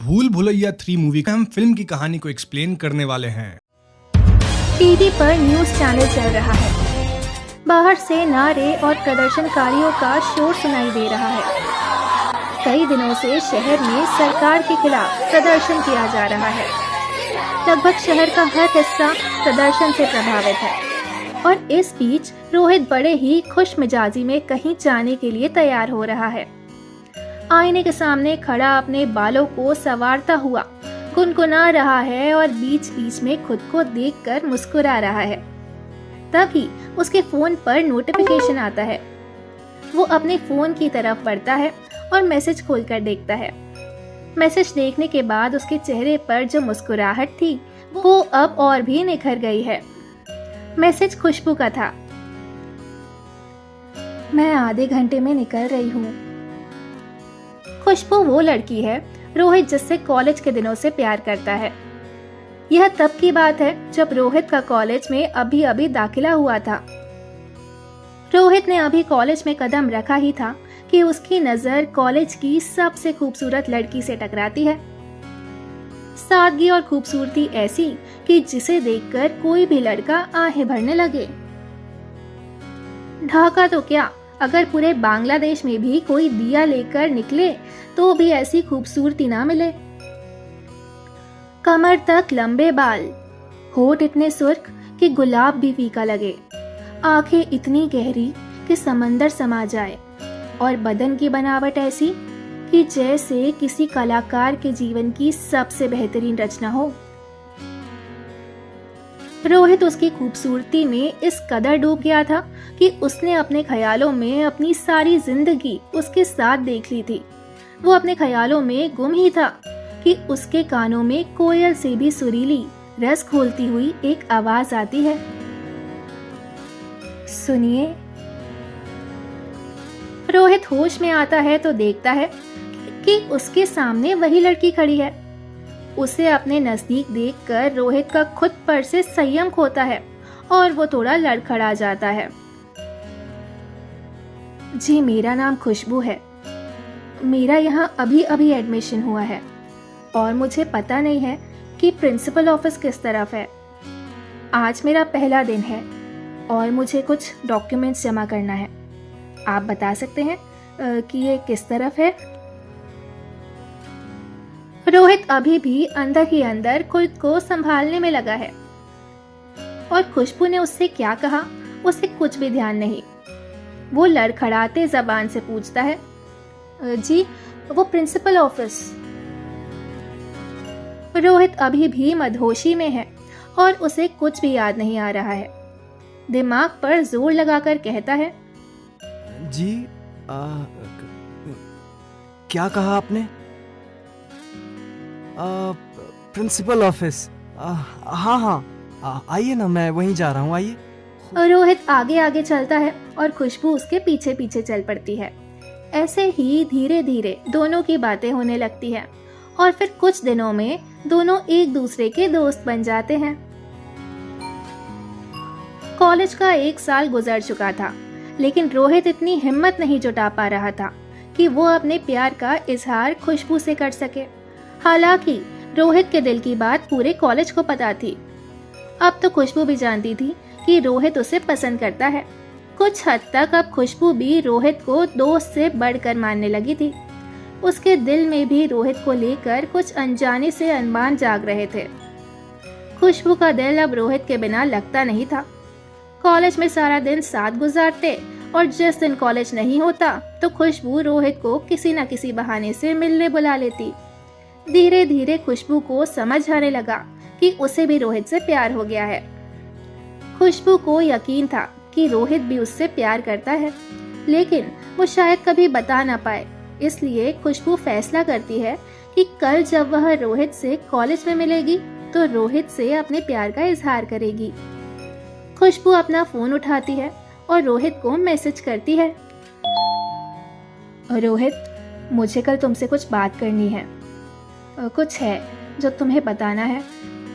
भूल भुलैया 3 मूवी का हम फिल्म की कहानी को एक्सप्लेन करने वाले हैं। टीवी पर न्यूज चैनल चल रहा है। बाहर से नारे और प्रदर्शनकारियों का शोर सुनाई दे रहा है। कई दिनों से शहर में सरकार के खिलाफ प्रदर्शन किया जा रहा है। लगभग शहर का हर हिस्सा प्रदर्शन से प्रभावित है और इस बीच रोहित बड़े ही खुश मिजाजी में कहीं जाने के लिए तैयार हो रहा है। आईने के सामने खड़ा अपने बालों को संवारता हुआ गुनगुना रहा है और बीच बीच में खुद को देखकर मुस्कुरा रहा है। तभी उसके फोन पर नोटिफिकेशन आता है। वो अपने फोन की तरफ बढ़ता है और मैसेज खोलकर देखता है। मैसेज देखने के बाद उसके चेहरे पर जो मुस्कुराहट थी वो अब और भी निखर गई है। मैसेज खुशबू का था। मैं आधे घंटे में निकल रही हूँ। खुशबू वो लड़की है रोहित जिससे कॉलेज के दिनों से प्यार करता है। यह तब की बात है जब रोहित का कॉलेज में अभी अभी दाखिला हुआ था। रोहित ने अभी कॉलेज में कदम रखा ही था कि उसकी नजर कॉलेज की सबसे खूबसूरत लड़की से टकराती है। सादगी और खूबसूरती ऐसी कि जिसे देखकर कोई भी लड़का आहें भरने लगे। ढाका तो क्या, अगर पूरे बांग्लादेश में भी कोई दिया लेकर निकले तो भी ऐसी खूबसूरती ना मिले। कमर तक लंबे बाल, होठ इतने सुर्ख कि गुलाब भी फीका लगे, आंखें इतनी गहरी कि समंदर समा जाए और बदन की बनावट ऐसी कि जैसे किसी कलाकार के जीवन की सबसे बेहतरीन रचना हो। रोहित उसकी खूबसूरती में इस कदर डूब गया था कि उसने अपने ख्यालों में अपनी सारी जिंदगी उसके साथ देख ली थी। वो अपने ख्यालों में गुम ही था कि उसके कानों में कोयल से भी सुरीली रस घोलती हुई एक आवाज आती है, सुनिए। रोहित होश में आता है तो देखता है कि उसके सामने वही लड़की खड़ी है। उसे अपने नजदीक देखकर रोहित का खुद पर से संयम खोता है और वो थोड़ा लड़खड़ा जाता है। जी, मेरा नाम खुशबू है। मेरा यहाँ अभी अभी एडमिशन हुआ है और मुझे पता नहीं है कि प्रिंसिपल ऑफिस किस तरफ है। आज मेरा पहला दिन है और मुझे कुछ डॉक्यूमेंट्स जमा करना है। आप बता सकते हैं कि ये किस तरफ है? रोहित अभी भी अंदर ही अंदर खुद को संभालने में लगा है और खुशबू ने उससे क्या कहा उसे कुछ भी ध्यान नहीं। वो लड़खड़ाते जबान से पूछता है, जी वो प्रिंसिपल ऑफिस। रोहित अभी भी मदहोशी में है और उसे कुछ भी याद नहीं आ रहा है। दिमाग पर जोर लगाकर कहता है, जी क्या कहा आपने? Principal office. हाँ, आइए ना, मैं वहीं जा रहा हूँ, आइए। रोहित आगे आगे चलता है और खुशबू उसके पीछे पीछे चल पड़ती है। ऐसे ही धीरे धीरे दोनों की बातें होने लगती हैं और फिर कुछ दिनों में दोनों एक दूसरे के दोस्त बन जाते हैं। कॉलेज का 1 साल गुजर चुका था, लेकिन रोहित इतनी हिम्मत नहीं जुटा पा रहा था कि वो अपने प्यार का इजहार खुशबू से कर सके। हालांकि रोहित के दिल की बात पूरे कॉलेज को पता थी। अब तो खुशबू भी जानती थी कि रोहित उसे पसंद करता है। कुछ हद तक अब खुशबू भी रोहित को दोस्त से बढ़कर मानने लगी थी। उसके दिल में भी रोहित को लेकर कुछ अनजाने से अरमान जाग रहे थे। खुशबू का दिल अब रोहित के बिना लगता नहीं था। कॉलेज में सारा दिन साथ गुजारते और जिस दिन कॉलेज नहीं होता तो खुशबू रोहित को किसी न किसी बहाने से मिलने बुला लेती। धीरे धीरे खुशबू को समझ आने लगा कि उसे भी रोहित से प्यार हो गया है। खुशबू को यकीन था कि रोहित भी उससे प्यार करता है, लेकिन वो शायद कभी बता ना पाए। इसलिए खुशबू फैसला करती है कि कल जब वह रोहित से कॉलेज में मिलेगी तो रोहित से अपने प्यार का इजहार करेगी। खुशबू अपना फोन उठाती है और रोहित को मैसेज करती है, रोहित, मुझे कल तुमसे कुछ बात करनी है। कुछ है जो तुम्हें बताना है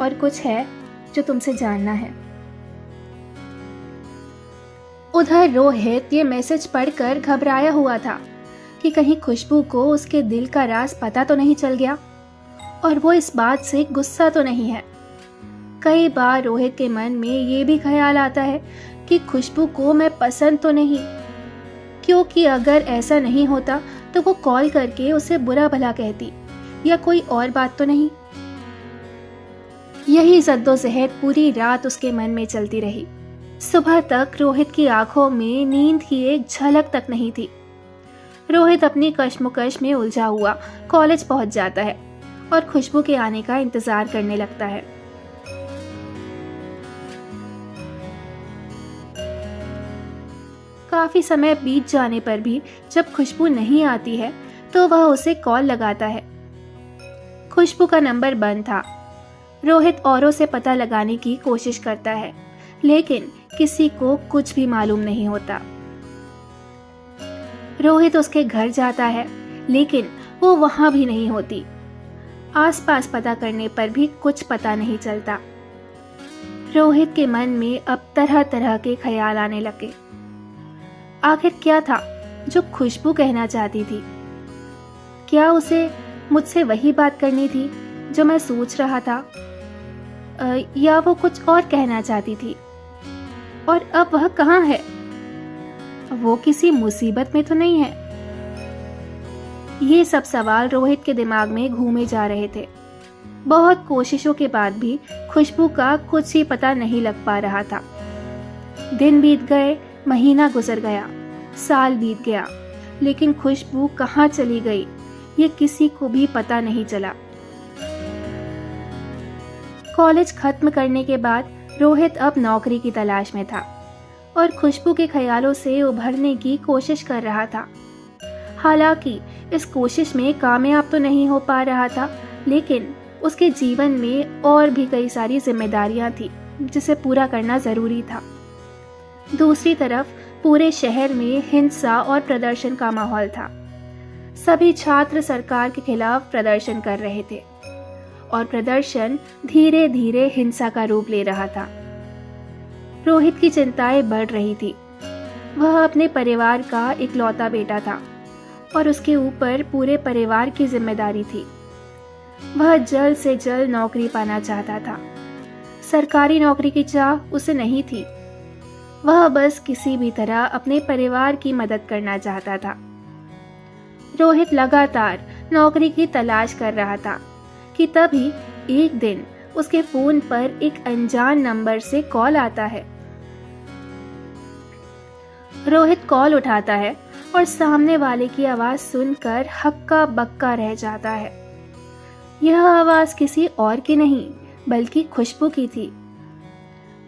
और कुछ है जो तुमसे जानना है। उधर रोहित ये मैसेज पढ़कर घबराया हुआ था कि कहीं खुशबू को उसके दिल का राज पता तो नहीं चल गया। और वो इस बात से गुस्सा तो नहीं है। कई बार रोहित के मन में ये भी ख्याल आता है कि खुशबू को मैं पसंद तो नहीं, क्योंकि अगर ऐसा नहीं होता तो वो कॉल करके उसे बुरा भला कहती, या कोई और बात तो नहीं। यही जद्दोजहद पूरी रात उसके मन में चलती रही। सुबह तक रोहित की आंखों में नींद की एक झलक तक नहीं थी। रोहित अपनी कश्मकश में उलझा हुआ कॉलेज पहुंच जाता है और खुशबू के आने का इंतजार करने लगता है। काफी समय बीत जाने पर भी जब खुशबू नहीं आती है तो वह उसे कॉल लगाता है। खुशबू का नंबर बंद था। रोहित औरों से पता लगाने की कोशिश करता है, लेकिन किसी को कुछ भी मालूम नहीं होता। रोहित उसके घर जाता है, लेकिन वो वहां भी नहीं होती। आसपास पता करने पर भी कुछ पता नहीं चलता। रोहित के मन में अब तरह तरह के ख्याल आने लगे। आखिर क्या था जो खुशबू कहना चाहती थी? क्या उसे मुझसे वही बात करनी थी जो मैं सोच रहा था, या वो कुछ और कहना चाहती थी? और अब वह कहाँ है? वो किसी मुसीबत में तो नहीं है? ये सब सवाल रोहित के दिमाग में घूमे जा रहे थे। बहुत कोशिशों के बाद भी खुशबू का कुछ ही पता नहीं लग पा रहा था। दिन बीत गए, महीना गुजर गया, साल बीत गया, लेकिन खुशबू कहाँ चली गई ये किसी को भी पता नहीं चला। कॉलेज खत्म करने के बाद रोहित अब नौकरी की तलाश में था और खुशबू के ख्यालों से उभरने की कोशिश कर रहा था। हालांकि इस कोशिश में कामयाब तो नहीं हो पा रहा था, लेकिन उसके जीवन में और भी कई सारी जिम्मेदारियां थी जिसे पूरा करना जरूरी था। दूसरी तरफ पूरे शहर में हिंसा और प्रदर्शन का माहौल था। सभी छात्र सरकार के खिलाफ प्रदर्शन कर रहे थे और प्रदर्शन धीरे धीरे हिंसा का रूप ले रहा था। रोहित की चिंताएं बढ़ रही थी। वह अपने परिवार का इकलौता बेटा था और उसके ऊपर पूरे परिवार की जिम्मेदारी थी। वह जल्द से जल्द नौकरी पाना चाहता था। सरकारी नौकरी की चाह उसे नहीं थी। वह बस किसी भी तरह अपने परिवार की मदद करना चाहता था। रोहित लगातार नौकरी की तलाश कर रहा था कि तभी एक दिन उसके फोन पर एक अनजान नंबर से कॉल आता है। रोहित कॉल उठाता है और सामने वाले की आवाज सुनकर हक्का बक्का रह जाता है। यह आवाज किसी और की नहीं बल्कि खुशबू की थी।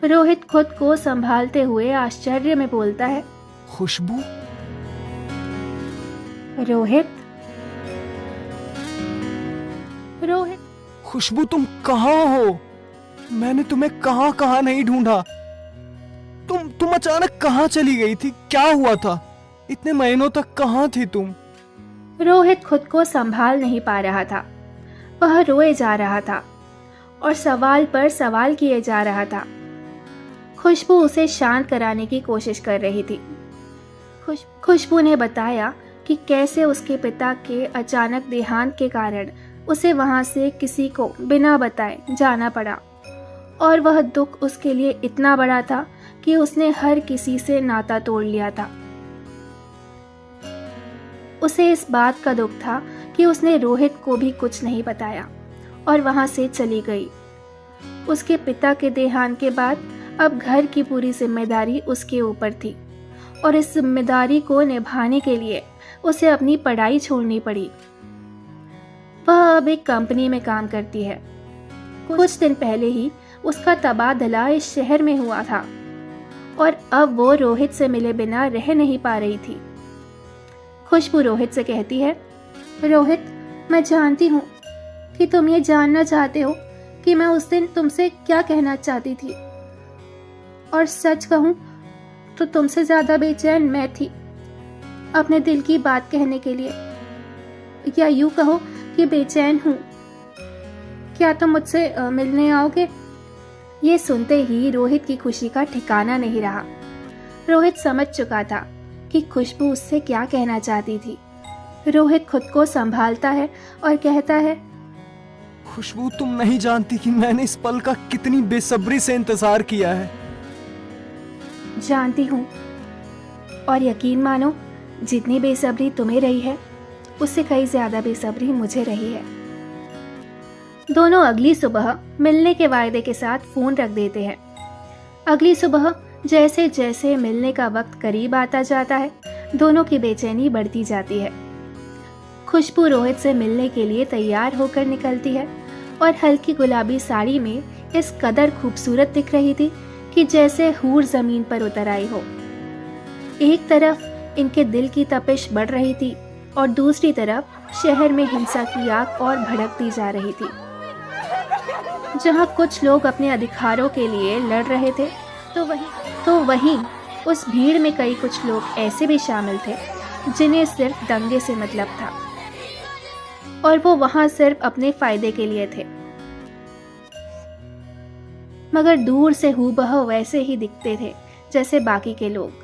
रोहित खुद को संभालते हुए आश्चर्य में बोलता है, खुशबू? रोहित? रोहित? खुशबू तुम कहाँ हो? मैंने तुम्हें कहाँ कहाँ नहीं ढूंढा। तुम अचानक कहाँ चली गई थी? क्या हुआ था? इतने महीनों तक कहाँ थी तुम? रोहित खुद को संभाल नहीं पा रहा था। वह रोए जा रहा था और सवाल पर सवाल किए जा रहा था। खुशबू उसे शांत कराने की कोशिश कर रही थी। खुशबू ने बताया कि कैसे उसके पिता के अचानक देहांत के कारण उसे वहां से किसी को बिना बताए जाना पड़ा और वह दुख उसके लिए इतना बड़ा था कि उसने हर किसी से नाता तोड़ लिया था। उसे इस बात का दुख था कि उसने रोहित को भी कुछ नहीं बताया और वहां से चली गई। उसके पिता के देहांत के बाद अब घर की पूरी जिम्मेदारी उसके ऊपर थी और इस जिम्मेदारी को निभाने के लिए उसे अपनी पढ़ाई छोड़नी पड़ी। वह अब एक कंपनी में काम करती है। कुछ दिन पहले ही उसका तबादला इस शहर में हुआ था और अब वो रोहित से मिले बिना रह नहीं पा रही थी। खुशबू रोहित से कहती है, रोहित, मैं जानती हूँ कि तुम ये जानना चाहते हो कि मैं उस दिन तुमसे क्या कहना चाहती थी, और सच कहूँ तो तुमसे ज्यादा बेचैन मैं थी अपने दिल की बात कहने के लिए, या यूं कहो कि बेचैन हूँ। क्या तुम मुझसे मिलने आओगे? ये सुनते ही रोहित की खुशी का ठिकाना नहीं रहा। रोहित समझ चुका था कि खुशबू उससे क्या कहना चाहती थी। रोहित खुद को संभालता है और कहता है, खुशबू, तुम नहीं जानती कि मैंने इस पल का कितनी बेसब्री से इंतजार किया है। जानती हूँ, और यकीन मानो जितनी बेसब्री तुम्हें रही है उससे कई ज्यादा बेसब्री मुझे रही है। दोनों अगली सुबह मिलने के वायदे के साथ फोन रख देते हैं। अगली सुबह जैसे जैसे मिलने का वक्त करीब आता जाता है, दोनों की बेचैनी बढ़ती जाती है। खुशबू रोहित से मिलने के लिए तैयार होकर निकलती है और हल्की गुलाबी साड़ी में इस कदर खूबसूरत दिख रही थी कि जैसे हूर जमीन पर उतर आई हो। एक तरफ इनके दिल की तपिश बढ़ रही थी और दूसरी तरफ शहर में हिंसा की आग और भड़कती जा रही थी। जहां कुछ लोग अपने अधिकारों के लिए लड़ रहे थे, तो वहीं उस भीड़ में कई कुछ लोग ऐसे भी शामिल थे जिन्हें सिर्फ दंगे से मतलब था, और वो वहां सिर्फ अपने फायदे के लिए थे, मगर दूर से हूबहू वैसे ही दिखते थे जैसे बाकी के लोग।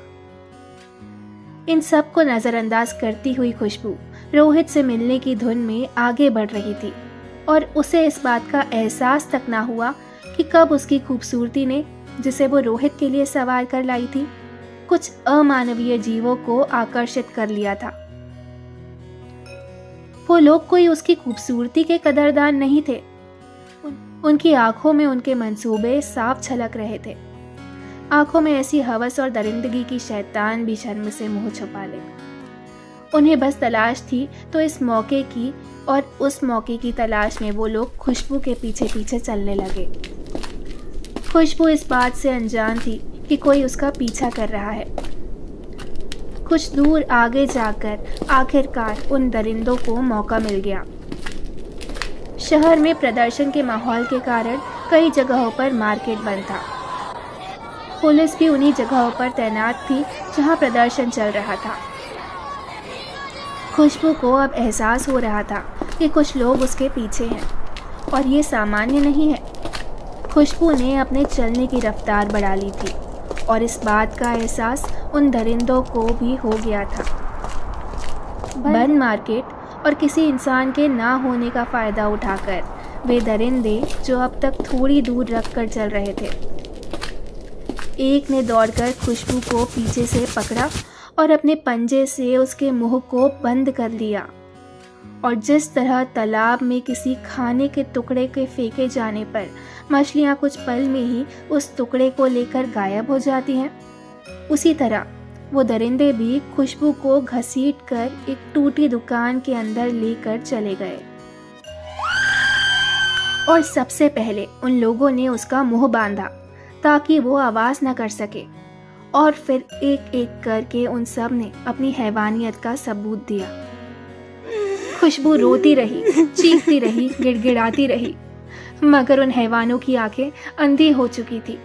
इन सब को नजरअंदाज करती हुई खुशबू रोहित से मिलने की धुन में आगे बढ़ रही थी, और उसे इस बात का एहसास तक ना हुआ कि कब उसकी खूबसूरती ने, जिसे वो रोहित के लिए सवार कर लाई थी, कुछ अमानवीय जीवों को आकर्षित कर लिया था। वो लोग कोई उसकी खूबसूरती के कदरदान नहीं थे। उनकी आंखों में उनके मंसूबे साफ छलक रहे थे। आंखों में ऐसी हवस और दरिंदगी की शैतान भी शर्म से मुंह छुपा ले। उन्हें बस तलाश थी तो इस मौके की, और उस मौके की तलाश में वो लोग खुशबू के पीछे पीछे चलने लगे। खुशबू इस बात से अनजान थी कि कोई उसका पीछा कर रहा है। कुछ दूर आगे जाकर आखिरकार उन दरिंदों को मौका मिल गया। शहर में प्रदर्शन के माहौल के कारण कई जगहों पर मार्केट बंद था। पुलिस भी उन्हीं जगहों पर तैनात थी जहां प्रदर्शन चल रहा था। खुशबू को अब एहसास हो रहा था कि कुछ लोग उसके पीछे हैं, और ये सामान्य नहीं है। खुशबू ने अपने चलने की रफ्तार बढ़ा ली थी, और इस बात का एहसास उन दरिंदों को भी हो गया था। बंद मार्केट और किसी इंसान के ना होने का फ़ायदा उठाकर वे दरिंदे, जो अब तक थोड़ी दूर रख कर चल रहे थे, एक ने दौड़कर खुशबू को पीछे से पकड़ा और अपने पंजे से उसके मुंह को बंद कर लिया। और जिस तरह तालाब में किसी खाने के टुकड़े के फेंके जाने पर मछलियाँ कुछ पल में ही उस टुकड़े को लेकर गायब हो जाती हैं, उसी तरह वो दरिंदे भी खुशबू को घसीटकर एक टूटी दुकान के अंदर लेकर चले गए। और सबसे पहले उन लोगों ने उसका मुंह बांधा ताकि वो आवाज न कर सके, और फिर एक एक करके उन सब ने अपनी हैवानियत का सबूत दिया। खुशबू रोती रही, चीखती रही, गिड़गिड़ाती रही, मगर उन हैवानों की आंखें अंधी हो चुकी थी,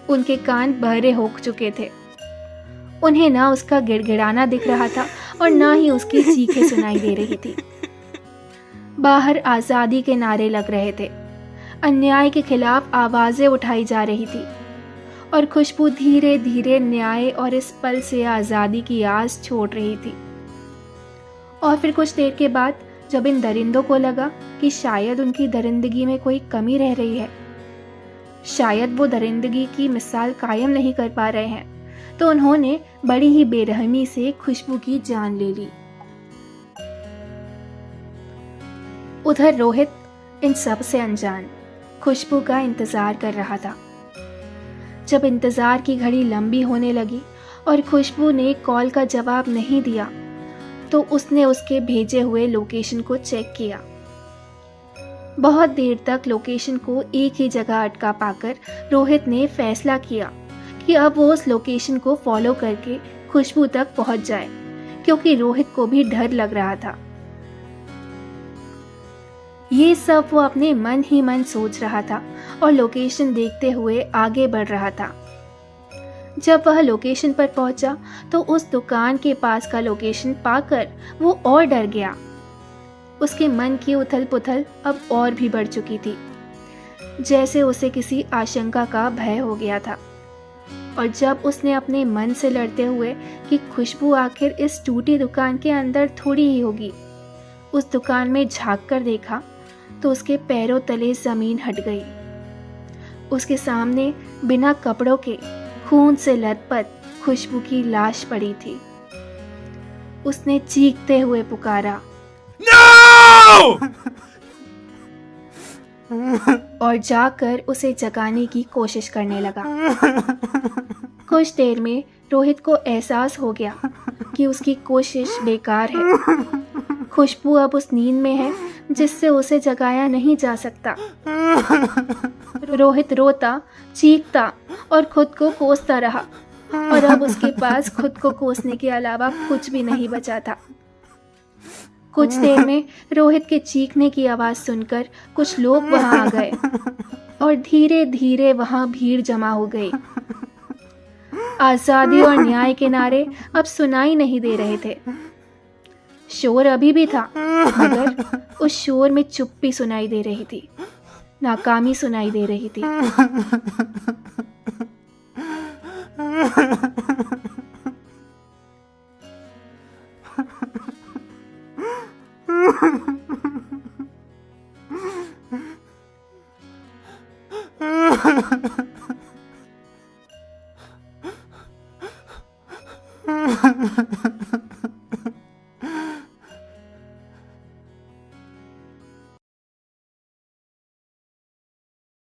उनके कान बहरे हो चुके थे। उन्हें ना उसका गिड़गिड़ाना दिख रहा था और ना ही उसकी चीखें सुनाई दे रही थी। बाहर आज़ादी के नारे लग रहे थे, अन्याय के खिलाफ आवाज़ें उठाई जा रही थी, और खुशबू धीरे धीरे न्याय और इस पल से आज़ादी की आस छोड़ रही थी। और फिर कुछ देर के बाद जब इन दरिंदों को लगा कि शायद उनकी दरिंदगी में कोई कमी रह रही है, शायद वो दरिंदगी की मिसाल कायम नहीं कर पा रहे हैं, तो उन्होंने बड़ी ही बेरहमी से खुशबू की जान ले ली। उधर रोहित इन सब से अनजान खुशबू का इंतजार कर रहा था। जब इंतजार की घड़ी लंबी होने लगी और खुशबू ने कॉल का जवाब नहीं दिया, तो उसने उसके भेजे हुए लोकेशन को चेक किया। बहुत देर तक लोकेशन को एक ही जगह अटका पाकर रोहित ने फैसला किया कि अब वो उस लोकेशन को फॉलो करके खुशबू तक पहुंच जाए, क्योंकि रोहित को भी डर लग रहा था। ये सब वो अपने मन ही मन सोच रहा था और लोकेशन देखते हुए आगे बढ़ रहा था। जब वह लोकेशन पर पहुंचा तो उस दुकान के पास का लोकेशन पाकर वो और डर गया। उसके मन की उथल पुथल अब और भी बढ़ चुकी थी, जैसे उसे किसी आशंका का भय हो गया था। और जब उसने अपने मन से लड़ते हुए कि खुशबू आखिर इस टूटी दुकान के अंदर थोड़ी ही होगी, उस दुकान में झांक कर देखा, तो उसके पैरों तले जमीन हट गई। उसके सामने बिना कपड़ों के खून से लथपथ खुशबू की लाश पड़ी थी। उसने चीखते हुए पुकारा, No! और जाकर उसे जगाने की कोशिश करने लगा। कुछ देर में रोहित को एहसास हो गया कि उसकी कोशिश बेकार है। खुशबू अब उस नींद में है जिससे उसे जगाया नहीं जा सकता। रोहित रोता, चीखता और खुद को कोसता रहा, और अब उसके पास खुद को कोसने के अलावा कुछ भी नहीं बचा था। कुछ देर में रोहित के चीखने की आवाज सुनकर कुछ लोग वहां आ गए और धीरे धीरे वहां भीड़ जमा हो गई। आजादी और न्याय के नारे अब सुनाई नहीं दे रहे थे। शोर अभी भी था, मगर उस शोर में चुप्पी सुनाई दे रही थी, नाकामी सुनाई दे रही थी।